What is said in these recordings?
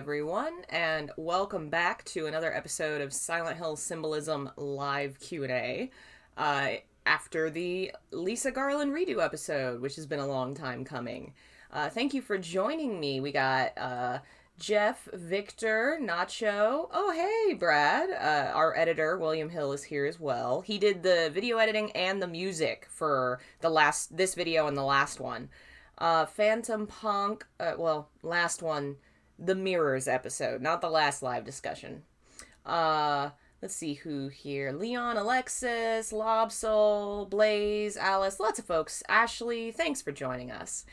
everyone, and welcome back to another episode of Silent Hill Symbolism live Q&A. Uh, After the Lisa Garland redo episode, which has been a long time coming. Thank you for joining me. We got Jeff, Victor, Nacho. Oh, hey, Brad. Our editor, William Hill, is here as well. He did the video editing and the music for this video and the last one. Phantom Punk, last one, the Mirrors episode, not the last live discussion. Let's see who here. Leon, Alexis, Lobsol, Blaze, Alice, lots of folks. Ashley, thanks for joining us.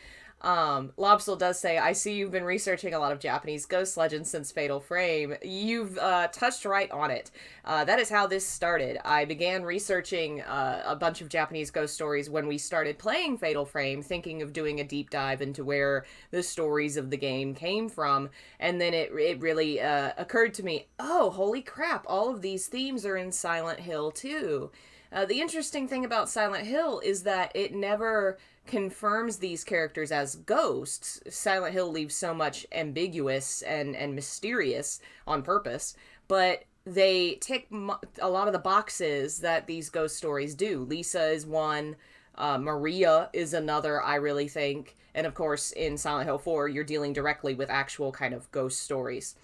Lobsol does say, I see you've been researching a lot of Japanese ghost legends since Fatal Frame. You've touched right on it. That is how this started. I began researching a bunch of Japanese ghost stories when we started playing Fatal Frame, thinking of doing a deep dive into where the stories of the game came from. And then it really occurred to me, oh, holy crap, all of these themes are in Silent Hill too. The interesting thing about Silent Hill is that it never confirms these characters as ghosts. Silent Hill leaves so much ambiguous and mysterious on purpose, but they tick a lot of the boxes that these ghost stories do. Lisa is one, Maria is another, I really think, and of course in Silent Hill 4 you're dealing directly with actual kind of ghost stories.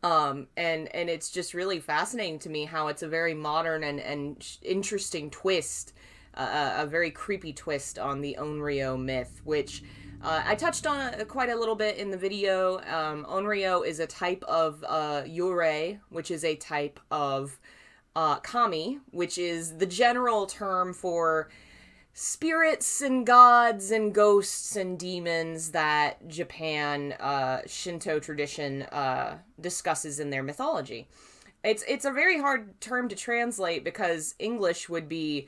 And it's just really fascinating to me how it's a very modern and interesting twist, a very creepy twist on the Onryo myth, which I touched on quite a little bit in the video. Onryo is a type of yurei, which is a type of kami, which is the general term for spirits and gods and ghosts and demons that Japan Shinto tradition discusses in their mythology. It's a very hard term to translate because English would be,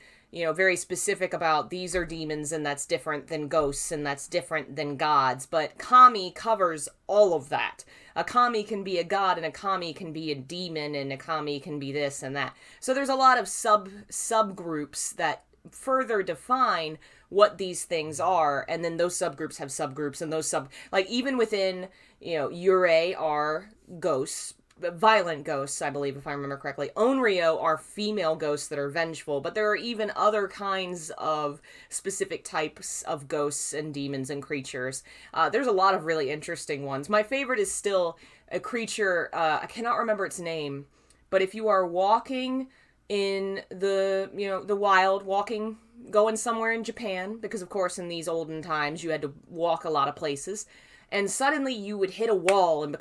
very specific about these are demons and that's different than ghosts and that's different than gods. But kami covers all of that. A kami can be a god and a kami can be a demon and a kami can be this and that. So there's a lot of subgroups that further define what these things are, and then those subgroups have subgroups, and those even within, yurei are ghosts, violent ghosts, I believe, if I remember correctly. Onryo are female ghosts that are vengeful, but there are even other kinds of specific types of ghosts and demons and creatures. There's a lot of really interesting ones. My favorite is still a creature, I cannot remember its name, but if you are walking in the wild, going somewhere in Japan, because of course in these olden times you had to walk a lot of places, and suddenly you would hit a wall and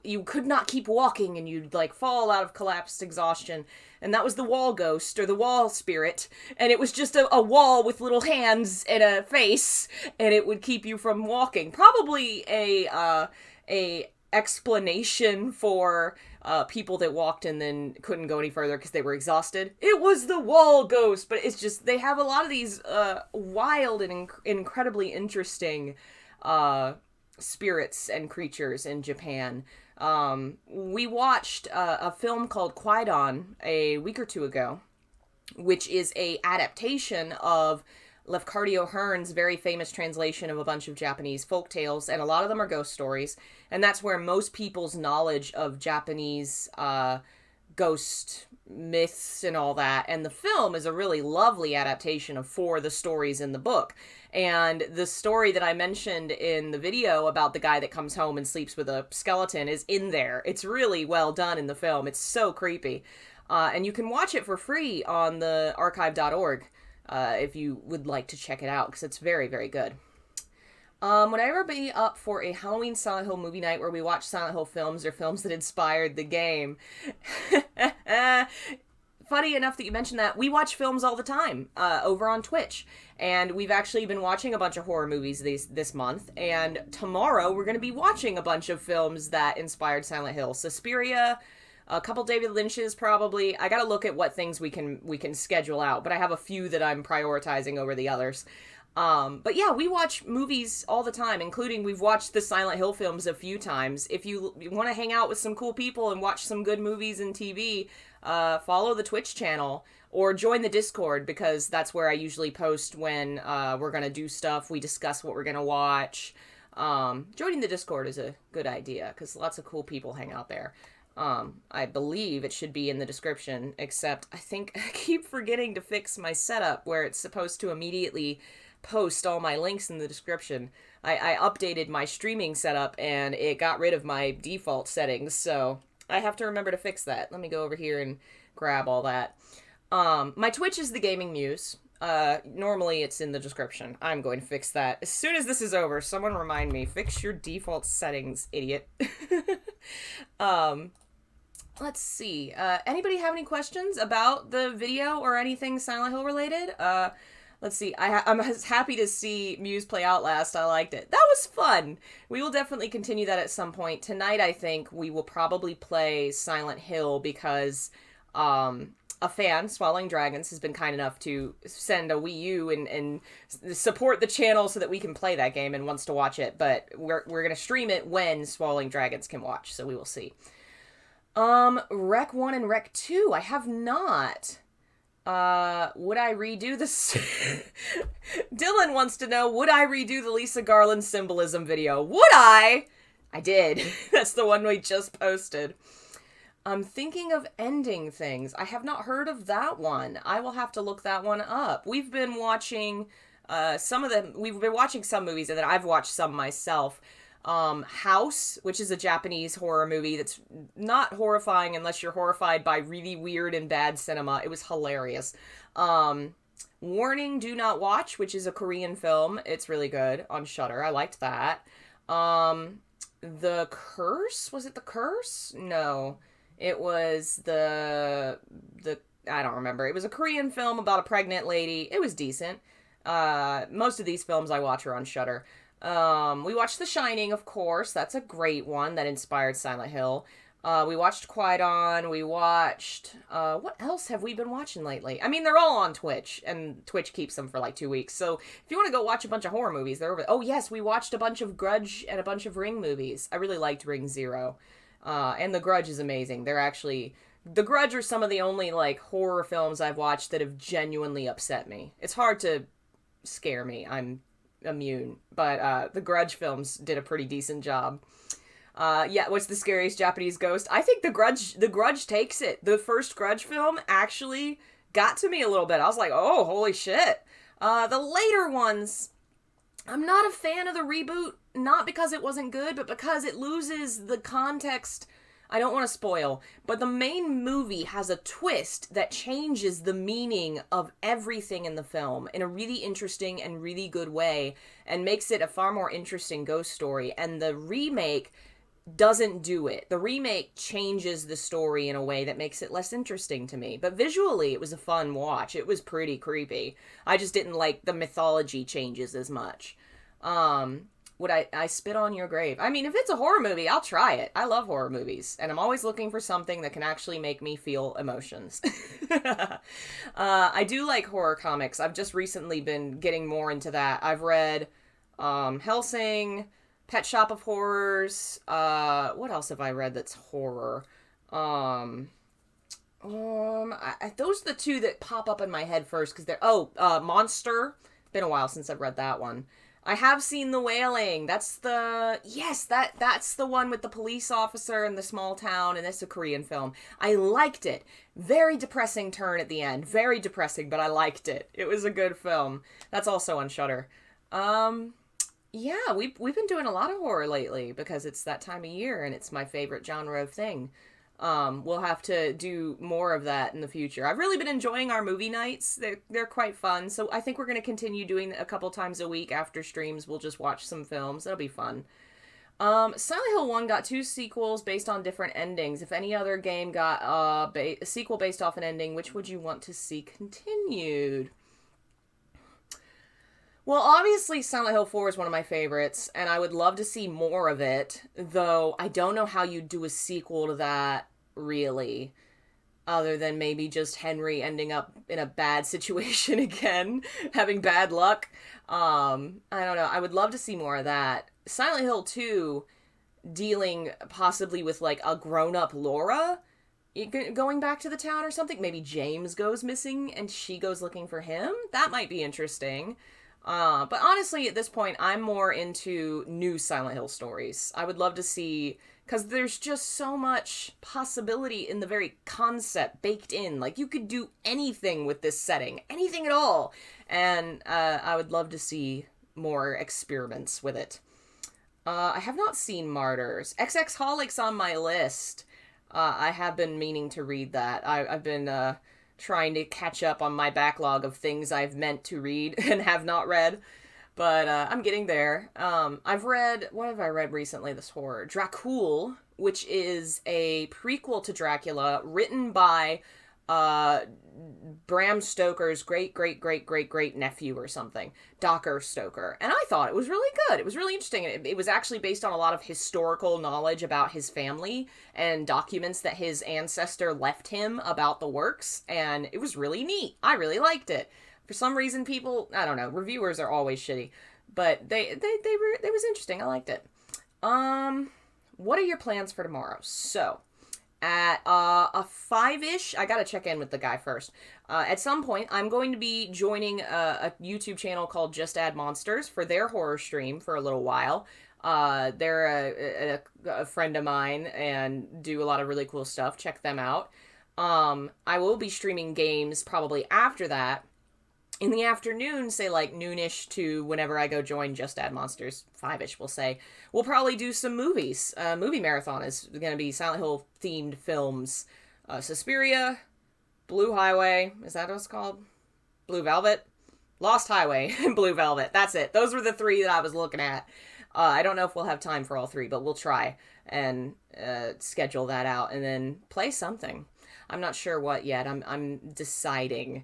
you could not keep walking, and you'd fall out of collapsed exhaustion, and that was the wall ghost, or the wall spirit, and it was just a wall with little hands and a face, and it would keep you from walking. Probably a explanation for people that walked and then couldn't go any further because they were exhausted. It was the wall ghost, but it's just, they have a lot of these wild and incredibly interesting spirits and creatures in Japan. We watched a film called Kwaidan a week or two ago, which is a adaptation of Lefkardio Hearn's very famous translation of a bunch of Japanese folk tales, and a lot of them are ghost stories, and that's where most people's knowledge of Japanese ghost myths and all that, and the film is a really lovely adaptation for the stories in the book. And the story that I mentioned in the video about the guy that comes home and sleeps with a skeleton is in there. It's really well done in the film. It's so creepy. And you can watch it for free on the archive.org. If you would like to check it out, because it's very, very good. Would I ever be up for a Halloween Silent Hill movie night where we watch Silent Hill films or films that inspired the game? Funny enough that you mentioned that. We watch films all the time over on Twitch, and we've actually been watching a bunch of horror movies this month, and tomorrow we're going to be watching a bunch of films that inspired Silent Hill. Suspiria, a couple David Lynch's probably. I gotta look at what things we can schedule out, but I have a few that I'm prioritizing over the others. But yeah, we watch movies all the time, including we've watched the Silent Hill films a few times. If you want to hang out with some cool people and watch some good movies and TV, follow the Twitch channel or join the Discord, because that's where I usually post when we're gonna do stuff. We discuss what we're gonna watch. Joining the Discord is a good idea, because lots of cool people hang out there. I believe it should be in the description, except I think I keep forgetting to fix my setup where it's supposed to immediately post all my links in the description. I updated my streaming setup and it got rid of my default settings, so I have to remember to fix that. Let me go over here and grab all that. My Twitch is the Gaming Muse. Normally it's in the description. I'm going to fix that. As soon as this is over, someone remind me, fix your default settings, idiot. Let's see. Anybody have any questions about the video or anything Silent Hill related? Let's see. I'm happy to see Muse play Outlast. I liked it. That was fun. We will definitely continue that at some point. Tonight, I think we will probably play Silent Hill because a fan, Swallowing Dragons, has been kind enough to send a Wii U and support the channel so that we can play that game and wants to watch it. But we're going to stream it when Swallowing Dragons can watch, so we will see. Rec 1 and Rec 2, I have not. Would I redo this? Dylan wants to know, would I redo the Lisa Garland Symbolism video? Would I? I did. That's the one we just posted. I'm thinking of ending things. I have not heard of that one. I will have to look that one up. We've been watching, we've been watching some movies, and then I've watched some myself. House, which is a Japanese horror movie that's not horrifying unless you're horrified by really weird and bad cinema. It was hilarious. Warning, Do Not Watch, which is a Korean film. It's really good on Shudder. I liked that. The Curse? Was it The Curse? No. It was I don't remember. It was a Korean film about a pregnant lady. It was decent. Most of these films I watch are on Shudder. We watched The Shining, of course. That's a great one that inspired Silent Hill. We watched Qui-Gon. We watched, what else have we been watching lately? I mean, they're all on Twitch, and Twitch keeps them for like 2 weeks. So if you want to go watch a bunch of horror movies, they're over. Oh yes, we watched a bunch of Grudge and a bunch of Ring movies. I really liked Ring Zero. And The Grudge is amazing. The Grudge are some of the only like horror films I've watched that have genuinely upset me. It's hard to scare me. I'm immune, but the Grudge films did a pretty decent job. What's the scariest Japanese ghost? I think the Grudge takes it. The first Grudge film actually got to me a little bit. I was like, oh, holy shit. The later ones, I'm not a fan of the reboot, not because it wasn't good, but because it loses the context. I don't want to spoil, but the main movie has a twist that changes the meaning of everything in the film in a really interesting and really good way and makes it a far more interesting ghost story. And the remake doesn't do it. The remake changes the story in a way that makes it less interesting to me. But visually, it was a fun watch. It was pretty creepy. I just didn't like the mythology changes as much. Would I spit on your grave? I mean, if it's a horror movie, I'll try it. I love horror movies, and I'm always looking for something that can actually make me feel emotions. I do like horror comics. I've just recently been getting more into that. I've read Hellsing, Pet Shop of Horrors. What else have I read that's horror? Those are the two that pop up in my head first, because they're... Monster. Been a while since I've read that one. I have seen The Wailing. That's the... Yes, that's the one with the police officer in the small town, and it's a Korean film. I liked it. Very depressing turn at the end. Very depressing, but I liked it. It was a good film. That's also on Shudder. Yeah, we've been doing a lot of horror lately, because it's that time of year, and it's my favorite genre of thing. We'll have to do more of that in the future. I've really been enjoying our movie nights. They're quite fun. So I think we're going to continue doing a couple times a week after streams. We'll just watch some films. That'll be fun. Silent Hill 1 got 2 sequels based on different endings. If any other game got a sequel based off an ending, which would you want to see continued? Well, obviously, Silent Hill 4 is one of my favorites, and I would love to see more of it, though I don't know how you'd do a sequel to that, really, other than maybe just Henry ending up in a bad situation again, having bad luck. I don't know. I would love to see more of that. Silent Hill 2, dealing possibly with, like, a grown-up Laura going back to the town or something. Maybe James goes missing, and she goes looking for him. That might be interesting. But honestly, at this point, I'm more into new Silent Hill stories. I would love to see, because there's just so much possibility in the very concept baked in. Like, you could do anything with this setting, anything at all. And I would love to see more experiments with it. I have not seen Martyrs. XXHolic's on my list. I have been meaning to read that. I've been trying to catch up on my backlog of things I've meant to read and have not read. But I'm getting there. I've read, what have I read recently, this horror? Dracul, which is a prequel to Dracula written by Bram Stoker's great nephew or something, Docker Stoker. And I thought it was really good. It was really interesting. It was actually based on a lot of historical knowledge about his family and documents that his ancestor left him about the works. And it was really neat. I really liked it. For some reason, people, I don't know, reviewers are always shitty, but it was interesting. I liked it. What are your plans for tomorrow? So, at a 5-ish, I gotta check in with the guy first. At some point, I'm going to be joining a YouTube channel called Just Add Monsters for their horror stream for a little while. They're a friend of mine and do a lot of really cool stuff. Check them out. I will be streaming games probably after that. In the afternoon, say like noonish to whenever I go join Just Add Monsters, 5-ish we'll say, we'll probably do some movies. Movie marathon is going to be Silent Hill themed films. Suspiria, Blue Highway, is that what it's called? Blue Velvet? Lost Highway and Blue Velvet, that's it. Those were the 3 that I was looking at. I don't know if we'll have time for all 3, but we'll try and schedule that out and then play something. I'm not sure what yet. I'm deciding.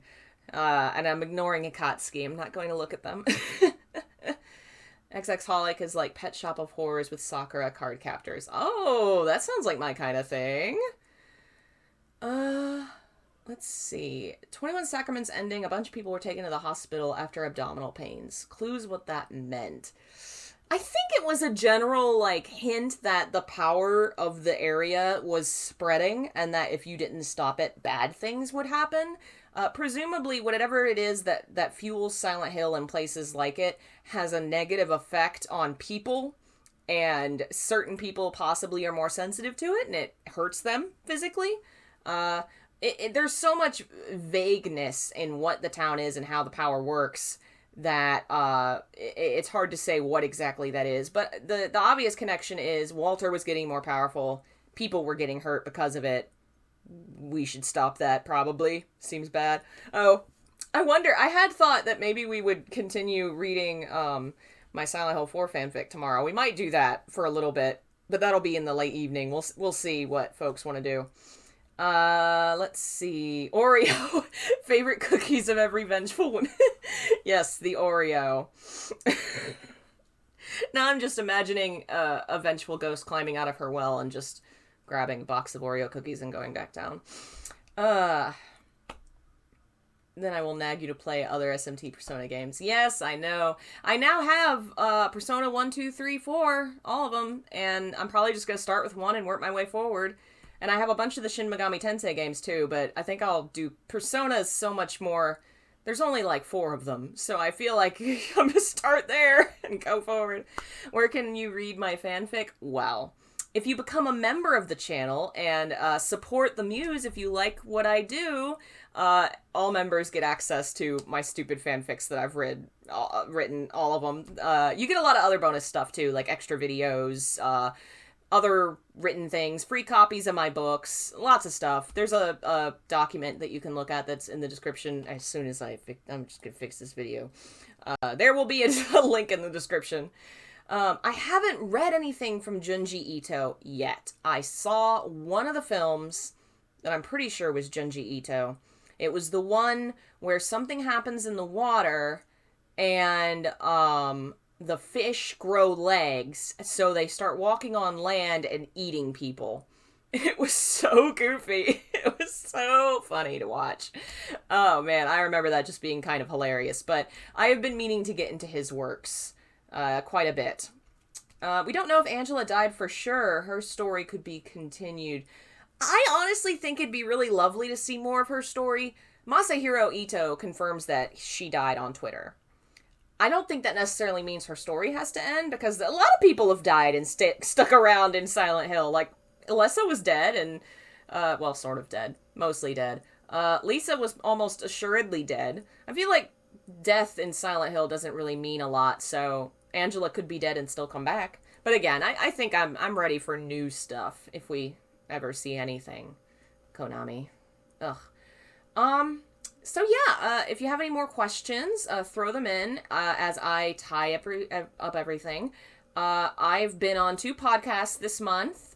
And I'm ignoring Akatsuki. I'm not going to look at them. XXHolic is like Pet Shop of Horrors with Sakura card captors. Oh, that sounds like my kind of thing. Let's see. 21 Sacraments ending. A bunch of people were taken to the hospital after abdominal pains. Clues what that meant. I think it was a general, like, hint that the power of the area was spreading and that if you didn't stop it, bad things would happen. Presumably, whatever it is that fuels Silent Hill and places like it has a negative effect on people, and certain people possibly are more sensitive to it, and it hurts them physically. There's so much vagueness in what the town is and how the power works that it's hard to say what exactly that is. But the obvious connection is Walter was getting more powerful, people were getting hurt because of it. We should stop that, probably. Seems bad. Oh, I wonder, I had thought that maybe we would continue reading my Silent Hill 4 fanfic tomorrow. We might do that for a little bit, but that'll be in the late evening. We'll see what folks want to do. Let's see. Oreo. Favorite cookies of every vengeful woman. Yes, the Oreo. Now I'm just imagining a vengeful ghost climbing out of her well and just grabbing a box of Oreo cookies and going back down. Then I will nag you to play other SMT Persona games. Yes, I know. I now have Persona 1, 2, 3, 4, all of them, and I'm probably just going to start with 1 and work my way forward. And I have a bunch of the Shin Megami Tensei games too, but I think I'll do Persona is so much more. There's only like 4 of them, so I feel like I'm going to start there and go forward. Where can you read my fanfic? Well, if you become a member of the channel and support the Muse, if you like what I do, all members get access to my stupid fanfics that I've written, all of them. You get a lot of other bonus stuff too, like extra videos, other written things, free copies of my books, lots of stuff. There's a document that you can look at that's in the description as soon as I'm just going to fix this video. There will be a link in the description. I haven't read anything from Junji Ito yet. I saw one of the films that I'm pretty sure was Junji Ito. It was the one where something happens in the water and the fish grow legs, so they start walking on land and eating people. It was so goofy. It was so funny to watch. Oh man, I remember that just being kind of hilarious, but I have been meaning to get into his works quite a bit. We don't know if Angela died for sure. Her story could be continued. I honestly think it'd be really lovely to see more of her story. Masahiro Ito confirms that she died on Twitter. I don't think that necessarily means her story has to end, because a lot of people have died and stuck around in Silent Hill. Like, Alessa was dead and, well, sort of dead. Mostly dead. Lisa was almost assuredly dead. I feel like death in Silent Hill doesn't really mean a lot, so Angela could be dead and still come back. But again, I think I'm ready for new stuff if we ever see anything. Konami. Ugh. So yeah, if you have any more questions, throw them in as I tie up everything. I've been on 2 podcasts this month.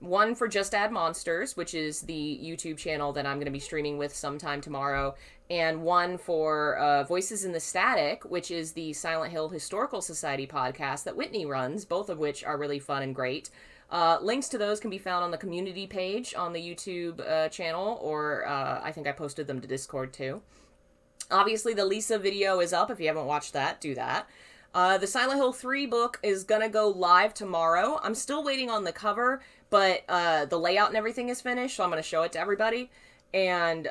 One for Just Add Monsters, which is the YouTube channel that I'm going to be streaming with sometime tomorrow, and one for Voices in the Static, which is the Silent Hill Historical Society podcast that Whitney runs, both of which are really fun and great. Links to those can be found on the community page on the YouTube channel, or I think I posted them to Discord too. Obviously, the Lisa video is up. If you haven't watched that, do that. The Silent Hill 3 book is gonna go live tomorrow. I'm still waiting on the cover, but the layout and everything is finished, so I'm gonna show it to everybody and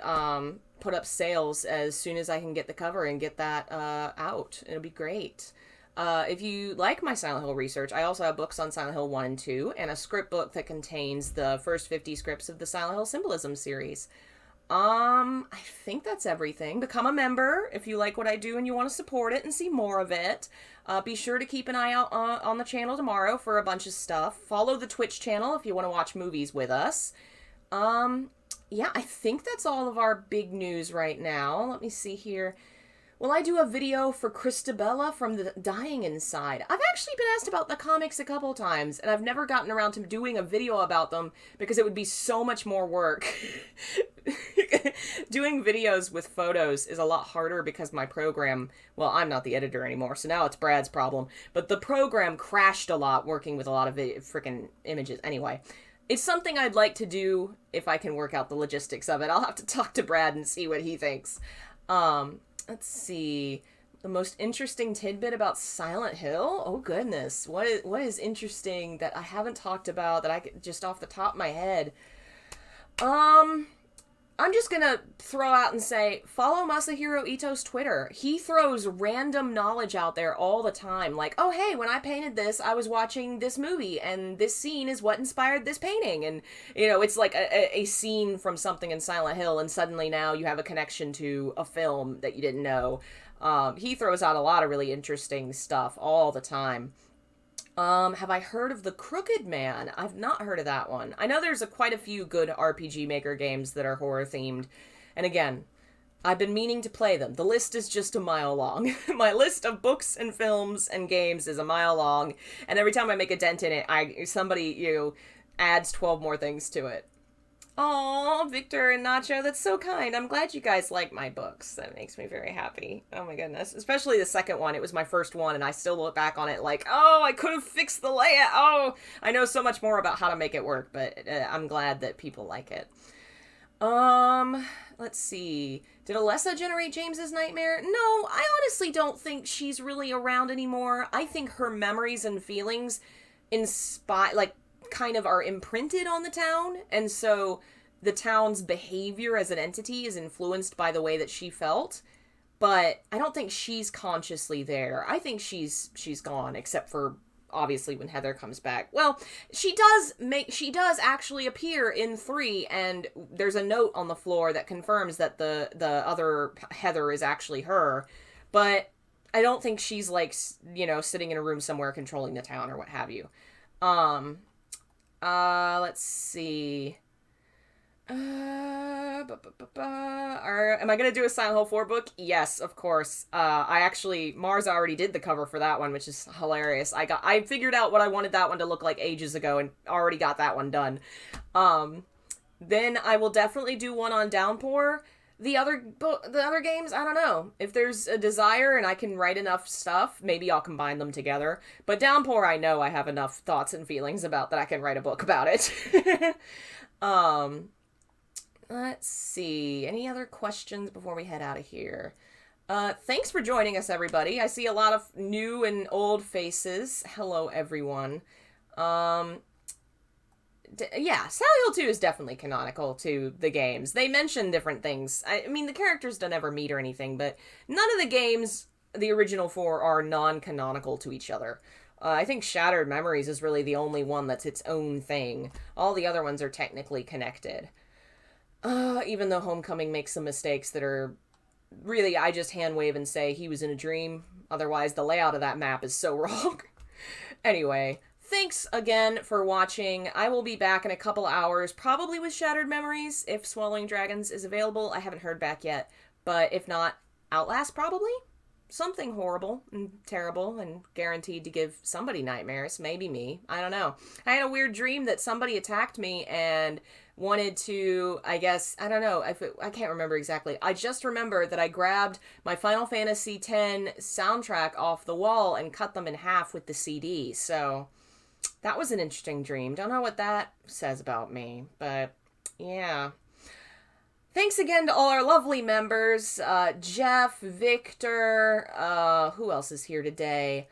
put up sales as soon as I can get the cover and get that out. It'll be great. If you like my Silent Hill research, I also have books on Silent Hill 1 and 2, and a script book that contains the first 50 scripts of the Silent Hill Symbolism series. I think that's everything. Become a member if you like what I do and you want to support it and see more of it. Be sure to keep an eye out on the channel tomorrow for a bunch of stuff. Follow the Twitch channel if you want to watch movies with us. Yeah, I think that's all of our big news right now. Let me see here. Will I do a video for Christabella from the Dying Inside? I've actually been asked about the comics a couple times, and I've never gotten around to doing a video about them because it would be so much more work. Doing videos with photos is a lot harder because my program, well, I'm not the editor anymore, so now it's Brad's problem, but the program crashed a lot working with a lot of freaking images. Anyway, it's something I'd like to do if I can work out the logistics of it. I'll have to talk to Brad and see what he thinks. Let's see. The most interesting tidbit about Silent Hill? Oh, goodness. What is interesting that I haven't talked about that I could just off the top of my head? I'm just gonna throw out and say, follow Masahiro Ito's Twitter. He throws random knowledge out there all the time. Like, oh, hey, when I painted this, I was watching this movie, and this scene is what inspired this painting. And, you know, it's like a scene from something in Silent Hill, and suddenly now you have a connection to a film that you didn't know. He throws out a lot of really interesting stuff all the time. Have I heard of The Crooked Man? I've not heard of that one. I know there's quite a few good RPG Maker games that are horror-themed. And again, I've been meaning to play them. The list is just a mile long. My list of books and films and games is a mile long. And every time I make a dent in it, somebody, adds 12 more things to it. Aw, Victor and Nacho, that's so kind. I'm glad you guys like my books. That makes me very happy. Oh my goodness. Especially the second one. It was my first one, and I still look back on it like, oh, I could have fixed the layout. Oh, I know so much more about how to make it work, but I'm glad that people like it. Let's see. Did Alessa generate James's nightmare? No, I honestly don't think she's really around anymore. I think her memories and feelings kind of are imprinted on the town, and so the town's behavior as an entity is influenced by the way that she felt, but I don't think she's consciously there. I think she's gone, except for obviously when Heather comes back. Well, she does actually appear in 3, and there's a note on the floor that confirms that the other Heather is actually her, but I don't think she's sitting in a room somewhere controlling the town or what have you. Let's see. Am I gonna do a Silent Hill 4 book? Yes, of course. Mars already did the cover for that one, which is hilarious. I figured out what I wanted that one to look like ages ago and already got that one done. Then I will definitely do one on Downpour. The other games, I don't know. If there's a desire and I can write enough stuff, maybe I'll combine them together. But Downpour, I know I have enough thoughts and feelings about that I can write a book about it. Let's see. Any other questions before we head out of here? Thanks for joining us, everybody. I see a lot of new and old faces. Hello, everyone. Yeah, Silent Hill 2 is definitely canonical to the games. They mention different things. I mean, the characters don't ever meet or anything, but none of the games the original four are non-canonical to each other. I think Shattered Memories is really the only one that's its own thing. All the other ones are technically connected. Even though Homecoming makes some mistakes that are really, I just hand wave and say he was in a dream. Otherwise, the layout of that map is so wrong. Anyway, thanks again for watching. I will be back in a couple hours, probably with Shattered Memories, if Swallowing Dragons is available. I haven't heard back yet, but if not, Outlast probably? Something horrible and terrible and guaranteed to give somebody nightmares. Maybe me. I don't know. I had a weird dream that somebody attacked me and wanted to, I guess, I don't know. I can't remember exactly. I just remember that I grabbed my Final Fantasy X soundtrack off the wall and cut them in half with the CD. So that was an interesting dream. Don't know what that says about me, but yeah. Thanks again to all our lovely members, Jeff, Victor, who else is here today?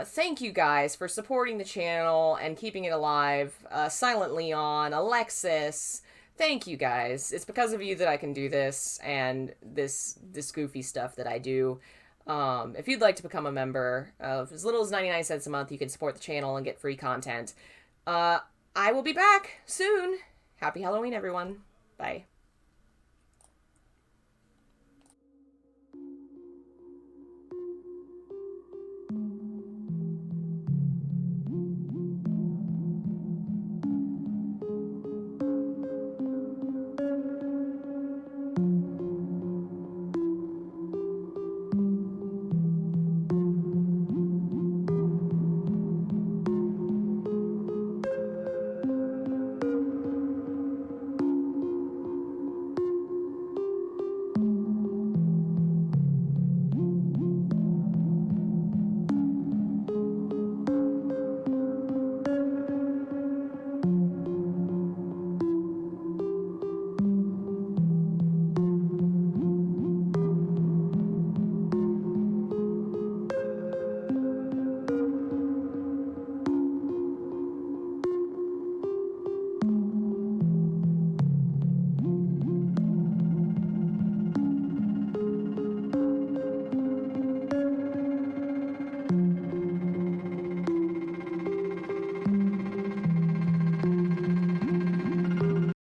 Thank you guys for supporting the channel and keeping it alive. Silent Leon, Alexis, thank you guys. It's because of you that I can do this and this goofy stuff that I do. If you'd like to become a member of as little as 99 cents a month, you can support the channel and get free content. I will be back soon. Happy Halloween, everyone. Bye.